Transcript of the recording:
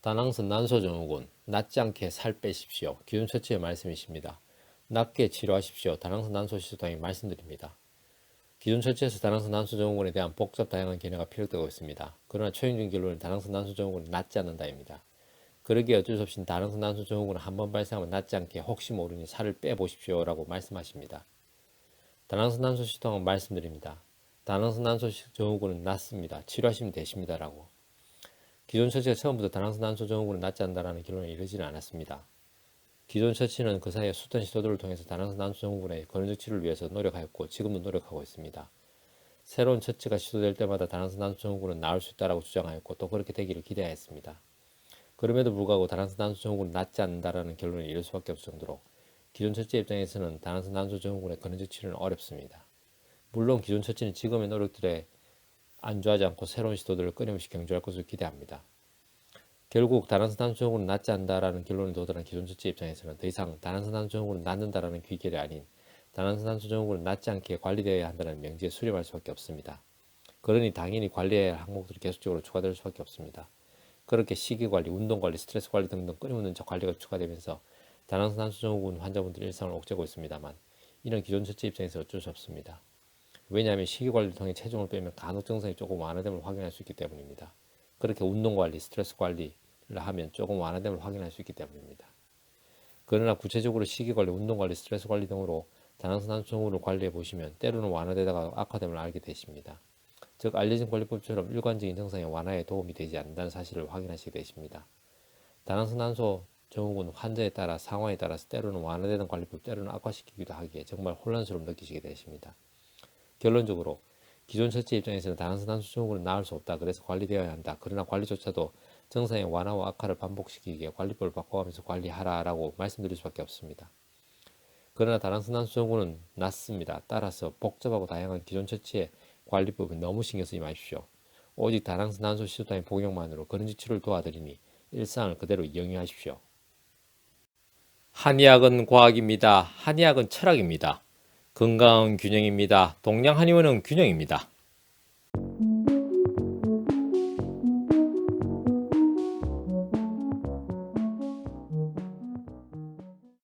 다낭스 난소증후군 낫지 않게 살 빼십시오. 기존 처치의 말씀이십니다. 낫게 치료하십시오. 다낭스 난소시술당이 말씀드립니다. 기존 처치에서 다낭스 난소증후군에 대한 복잡 다양한 견해가 피력되고 있습니다. 그러나 최종적인 결론은 다낭스 난소증후군은 낫지 않는다입니다. 그러기에 어쩔 수 없이 다낭스 난소증후군은 한번 발생하면 낫지 않게 혹시 모르니 살을 빼보십시오 라고 말씀하십니다. 다낭스 난소시술당은 말씀드립니다. 다낭스 난소증후군은 낫습니다. 치료하시면 되십니다 라고. 기존 처치가 처음부터 다낭스 난소증후군은 낫지 않는다는 결론에 이르지는 않았습니다. 기존 처치는 그 사이에 숱한 시도들을 통해서 다낭스 난소증후군의 근원적 치료를 위해서 노력하였고 지금도 노력하고 있습니다. 새로운 처치가 시도될 때마다 다낭스 난소증후군은 나을 수 있다고 주장하였고 또 그렇게 되기를 기대하였습니다. 그럼에도 불구하고 다낭스 난소증후군은 낫지 않는다는 결론에 이를 수밖에 없을 정도로 기존 처치 입장에서는 다낭스 난소증후군의 근원적 치료는 어렵습니다. 물론 기존 처치는 지금의 노력들에 안주하지 않고 새로운 시도들을 끊임없이 경주할 것을 기대합니다. 결국 다낭스 난소증후군은 낫지 않는다는 결론에 도달한 기존 처치 입장에서는 더 이상 다낭스 난소증후군은 낫는다는 귀결이 아닌 다낭스 난소증후군은 낫지 않게 관리되어야 한다는 명제에 수렴할 수밖에 없습니다. 그러니 당연히 관리해야 할 항목들이 계속적으로 추가될 수밖에 없습니다. 그렇게 식이관리, 운동관리, 스트레스관리 등등 끊임없는 관리가 추가되면서 다낭스 난소증후군 환자분들의 일상을 옥죄고 있습니다만 이런 기존 처치 입장에서 어쩔 수 없습니다. 왜냐하면 식이관리를 통해 체중을 빼면 간혹 증상이 조금 완화됨을 확인할 수 있기 때문입니다. 그렇게 운동관리, 스트레스관리를 하면 조금 완화됨을 확인할 수 있기 때문입니다. 그러나 구체적으로 식이관리, 운동관리, 스트레스관리 등으로 다낭스 난소증후군을 관리해 보시면 때로는 완화되다가 악화됨을 알게 되십니다. 즉 알려진 관리법처럼 일관적인 증상의 완화에 도움이 되지 않는다는 사실을 확인하시게 되십니다. 다낭스 난소증후군 환자에 따라 상황에 따라서 때로는 완화되는 관리법, 때로는 악화시키기도 하기에 정말 혼란스러움 느끼시게 되십니다. 결론적으로 기존 처치 입장에서는 다낭스 난소증후군은 나을 수 없다. 그래서 관리되어야 한다. 그러나 관리조차도 증상의 완화와 악화를 반복시키기에 관리법을 바꿔가면서 관리하라라고 말씀드릴 수밖에 없습니다. 그러나 다낭스 난소증후군은 낫습니다. 따라서 복잡하고 다양한 기존 처치의 관리법은 너무 신경 쓰지 마십시오. 오직 다낭스 난소 시술단의 복용만으로 근원적 치료를 도와드리니 일상을 그대로 영위하십시오. 한의학은 과학입니다. 한의학은 철학입니다. 건강은 균형입니다. 동양 한의원은 균형입니다.